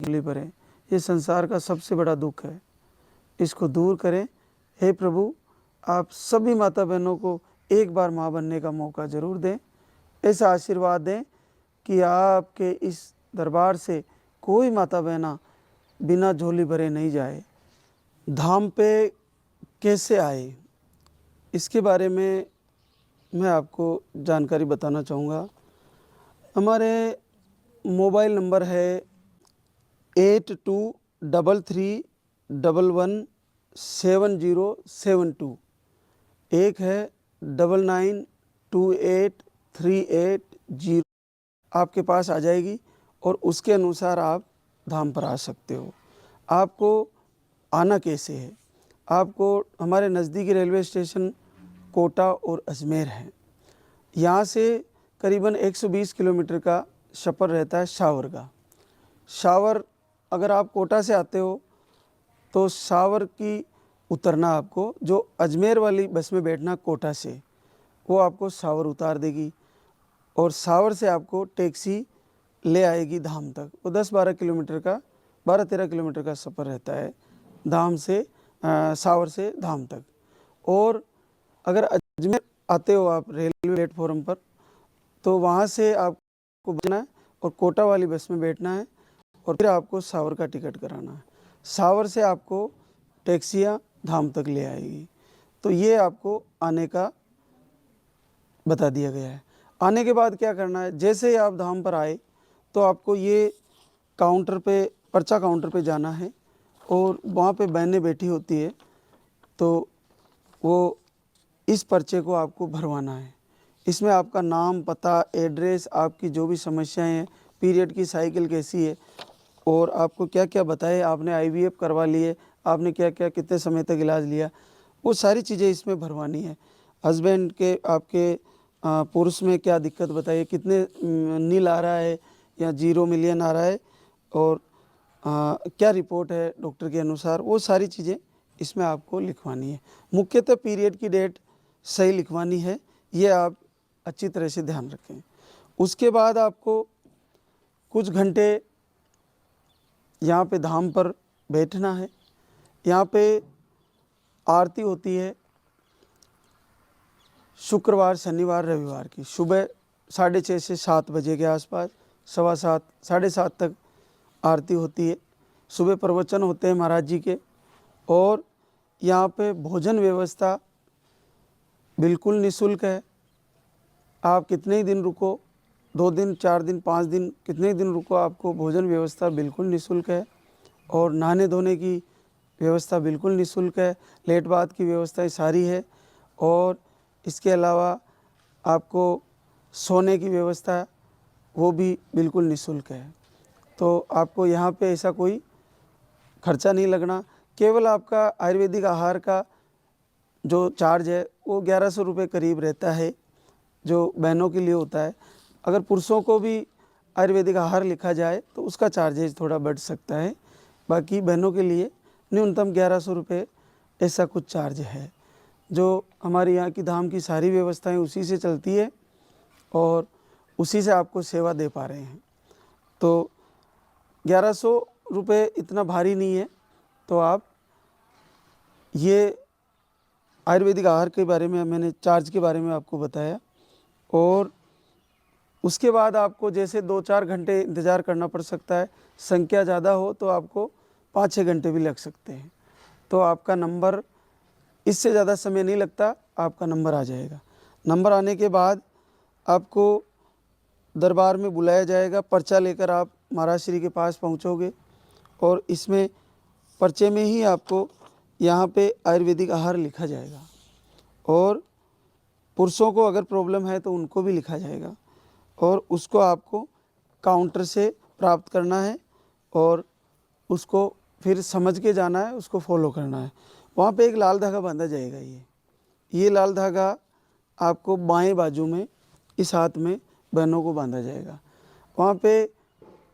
झोली भरें। ये संसार का सबसे बड़ा दुख है, इसको दूर करें। हे प्रभु, आप सभी माता बहनों को एक बार माँ बनने का मौका ज़रूर दें। ऐसा आशीर्वाद दें कि आपके इस दरबार से कोई माता बहना बिना झोली भरे नहीं जाए। धाम पे कैसे आए, इसके बारे में मैं आपको जानकारी बताना चाहूँगा। हमारे मोबाइल नंबर है 8233117072। एक है 992838 आपके पास आ जाएगी और उसके अनुसार आप धाम पर आ सकते हो। आपको आना कैसे है? आपको हमारे नज़दीकी रेलवे स्टेशन कोटा और अजमेर है। यहाँ से करीबन 120 किलोमीटर का सफ़र रहता है शावर का। शावर अगर आप कोटा से आते हो तो शावर की उतरना, आपको जो अजमेर वाली बस में बैठना कोटा से, वो आपको शावर उतार देगी और शावर से आपको टैक्सी ले आएगी धाम तक। वो 10-12 किलोमीटर का 12-13 किलोमीटर का सफ़र रहता है धाम से शावर से धाम तक। और अगर अजमेर आते हो आप रेलवे प्लेटफॉर्म पर, तो वहाँ से आपको बचना है और कोटा वाली बस में बैठना है और फिर आपको शावर का टिकट कराना है। शावर से आपको टैक्सियाँ धाम तक ले आएगी। तो ये आपको आने का बता दिया गया है। आने के बाद क्या करना है, जैसे ही आप धाम पर आए तो आपको ये काउंटर पे, पर्चा काउंटर पे जाना है और वहाँ पे बहनें बैठी होती है, तो वो इस पर्चे को आपको भरवाना है। इसमें आपका नाम, पता, एड्रेस, आपकी जो भी समस्याएं हैं, पीरियड की साइकिल कैसी है और आपको क्या क्या बताए, आपने आईवीएफ करवा लिए, आपने क्या क्या कितने समय तक इलाज लिया, वो सारी चीज़ें इसमें भरवानी है। हस्बैंड के आपके पुरुष में क्या दिक्कत बताइए, कितने नील आ रहा है या 0 मिलियन आ रहा है और क्या रिपोर्ट है डॉक्टर के अनुसार, वो सारी चीज़ें इसमें आपको लिखवानी है। मुख्यतः पीरियड की डेट सही लिखवानी है, ये आप अच्छी तरह से ध्यान रखें। उसके बाद आपको कुछ घंटे यहाँ पे धाम पर बैठना है। यहाँ पे आरती होती है शुक्रवार, शनिवार, रविवार की सुबह 6:30 से 7 बजे के आसपास, 7:15, 7:30 तक आरती होती है। सुबह प्रवचन होते हैं महाराज जी के और यहाँ पे भोजन व्यवस्था बिल्कुल निःशुल्क है। आप कितने ही दिन रुको, 2 दिन, 4 दिन, 5 दिन, कितने ही दिन रुको, आपको भोजन व्यवस्था बिल्कुल निःशुल्क है और नहाने धोने की व्यवस्था बिल्कुल निःशुल्क है। लेट बाथ की व्यवस्था सारी है और इसके अलावा आपको सोने की व्यवस्था वो भी बिल्कुल निःशुल्क है। तो आपको यहाँ पे ऐसा कोई खर्चा नहीं लगना। केवल आपका आयुर्वेदिक आहार का जो चार्ज है वो 1100 रुपये करीब रहता है, जो बहनों के लिए होता है। अगर पुरुषों को भी आयुर्वेदिक आहार लिखा जाए तो उसका चार्जेज थोड़ा बढ़ सकता है। बाकी बहनों के लिए न्यूनतम 1100 रुपये ऐसा कुछ चार्ज है। जो हमारे यहाँ की धाम की सारी व्यवस्थाएं उसी से चलती है और उसी से आपको सेवा दे पा रहे हैं। तो 1100 रुपये इतना भारी नहीं है। तो आप ये आयुर्वेदिक आहार के बारे में, मैंने चार्ज के बारे में आपको बताया। और उसके बाद आपको जैसे 2-4 घंटे इंतज़ार करना पड़ सकता है, संख्या ज़्यादा हो तो आपको 5-6 घंटे भी लग सकते हैं। तो आपका नंबर, इससे ज़्यादा समय नहीं लगता, आपका नंबर आ जाएगा। नंबर आने के बाद आपको दरबार में बुलाया जाएगा। पर्चा लेकर आप महाराज श्री के पास पहुंचोगे और इसमें पर्चे में ही आपको यहाँ पे आयुर्वेदिक आहार लिखा जाएगा और पुरुषों को अगर प्रॉब्लम है तो उनको भी लिखा जाएगा और उसको आपको काउंटर से प्राप्त करना है और उसको फिर समझ के जाना है, उसको फॉलो करना है। वहाँ पे एक लाल धागा बांधा जाएगा। ये लाल धागा आपको बाएं बाजू में, इस हाथ में बहनों को बांधा जाएगा। वहाँ पे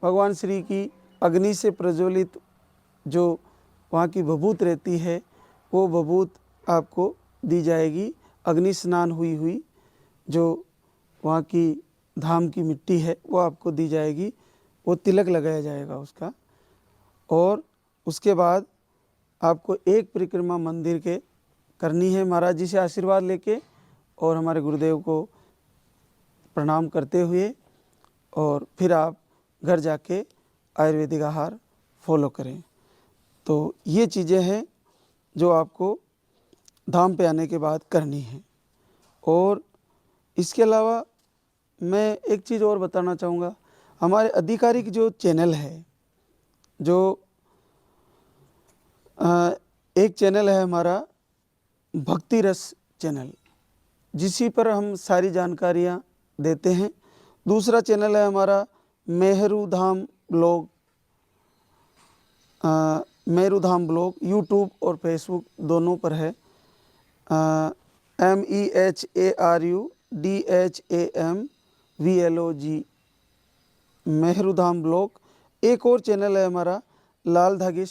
भगवान श्री की अग्नि से प्रज्वलित जो वहाँ की भभूत रहती है, वो भभूत आपको दी जाएगी। अग्नि स्नान हुई हुई जो वहाँ की धाम की मिट्टी है वो आपको दी जाएगी। वो तिलक लगाया जाएगा उसका। और उसके बाद आपको एक परिक्रमा मंदिर के करनी है महाराज जी से आशीर्वाद लेके और हमारे गुरुदेव को प्रणाम करते हुए, और फिर आप घर जाके आयुर्वेदिक आहार फॉलो करें। तो ये चीज़ें हैं जो आपको धाम पे आने के बाद करनी है। और इसके अलावा मैं एक चीज़ और बताना चाहूँगा, हमारे आधिकारिक जो चैनल है, जो एक चैनल है हमारा भक्ति रस चैनल, जिसी पर हम सारी जानकारियाँ देते हैं। दूसरा चैनल है हमारा मेहरू धाम ब्लॉग, मेहरू धाम ब्लॉग यूट्यूब और फेसबुक दोनों पर है, MEHARUDHAMVLOG मेहरू धाम ब्लॉग। एक और चैनल है हमारा लाल धागे